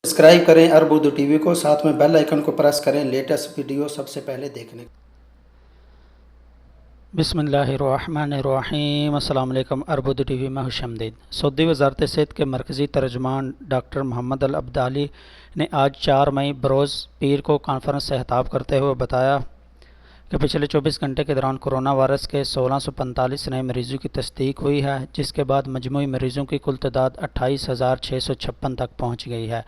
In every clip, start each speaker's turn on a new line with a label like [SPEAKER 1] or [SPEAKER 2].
[SPEAKER 1] Subscribe करें अरब Urdu TV को, साथ में बेल आइकन को प्रेस करें लेटेस्ट वीडियो सबसे पहले देखने।
[SPEAKER 2] बिस्मिल्लाहिर्रहमानिर्रहीम। अस्सलाम वालेकुम। अरब उर्दू टीवी में खुशामदीद। सऊदी वज़ारत सेहत के मरकज़ी तर्जुमान डॉक्टर मोहम्मद अल अब्दाली ने आज 4 मई बरोज़ पीर को कॉन्फ्रेंस से खिताब करते हुए बताया कि पिछले 24 घंटे के दौरान कोरोना वायरस के 1645 नए मरीज़ों की तस्दीक हुई है, जिसके बाद मजमूई मरीज़ों की कुल तादाद 28,656 तक पहुँच गई है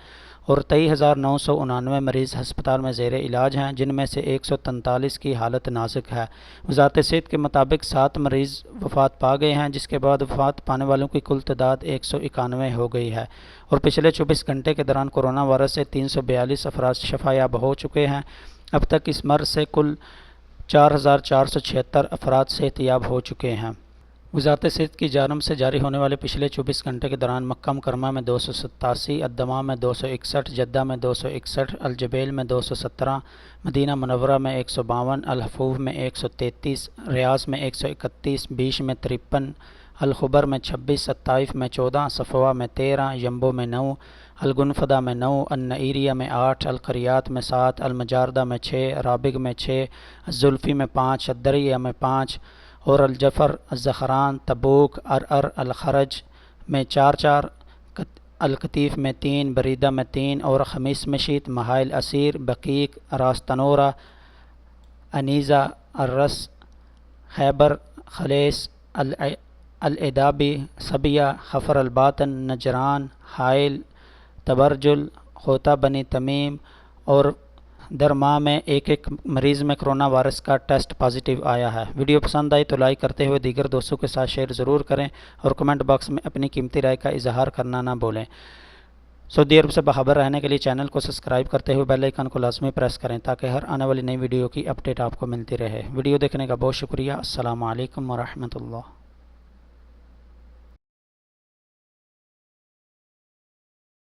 [SPEAKER 2] और 23,999 मरीज़ हस्पताल में ज़ेर इलाज हैं, जिनमें से 143 की हालत नाजुक है। वज़ारत सेहत के मुताबिक 7 मरीज़ वफ़ात पा गए हैं, जिसके बाद वफ़ात पाने वालों की कुल तादाद 191 हो गई है और पिछले 24 घंटे के दौरान कोरोना वायरस से 342 अफराद शफ़ायाब हो चुके हैं। अब तक इस मर्ज़ से कुल 4,476 अफराद सेहतयाब हो चुके हैं। वज़ारत सेहत की जानिब से जारी होने वाले पिछले 24 घंटे के दौरान मक्का मुकरमा में 287, अद्दमा में 261, जद्दा में 261, अलजबेल में 217, मदीना मुनव्वरा में 152, अल-हफूफ में 133, रियाज में 131, बीश में 53, अल-खुबर में 26, ताइफ में 14, सफ़वा में 13, यम्बो में 9, अल-गुनफदा में 9, अन-नईरिया में 8, अल-क़रियात में 7, अल-मजारदा में 6, राबिग में 6, जुल्फ़ी में 5, अद-दरिया में 5 और अल-जफ़र, अज़-ज़ख़रान, तबूक, अरअर, अल-खरज में 4-4, अल-कतीफ़ में 3, बरीदा में 3 और खमीस मशीत, महाइल असीर, बकीक, रास्तनोरा, अनीज़ा, अर्रस, खैबर, खलेस, अल-एदाबी, सबिया, खफर अल-बातन, नजरान, हाइल, तबरजुल, खोता बनी तमीम और दरमा में एक मरीज़ में कोरोना वायरस का टेस्ट पॉजिटिव आया है। वीडियो पसंद आई तो लाइक करते हुए दीगर दोस्तों के साथ शेयर ज़रूर करें और कमेंट बॉक्स में अपनी कीमती राय का इजहार करना ना भूलें। सऊदी अरब से बाखबर रहने के लिए चैनल को सब्सक्राइब करते हुए बेल आइकन को लाजमी प्रेस करें ताकि हर आने वाली नई वीडियो की अपडेट आपको मिलती रहे। वीडियो देखने का बहुत शुक्रिया। अस्सलामु अलैकुम व रहमतुल्लाह।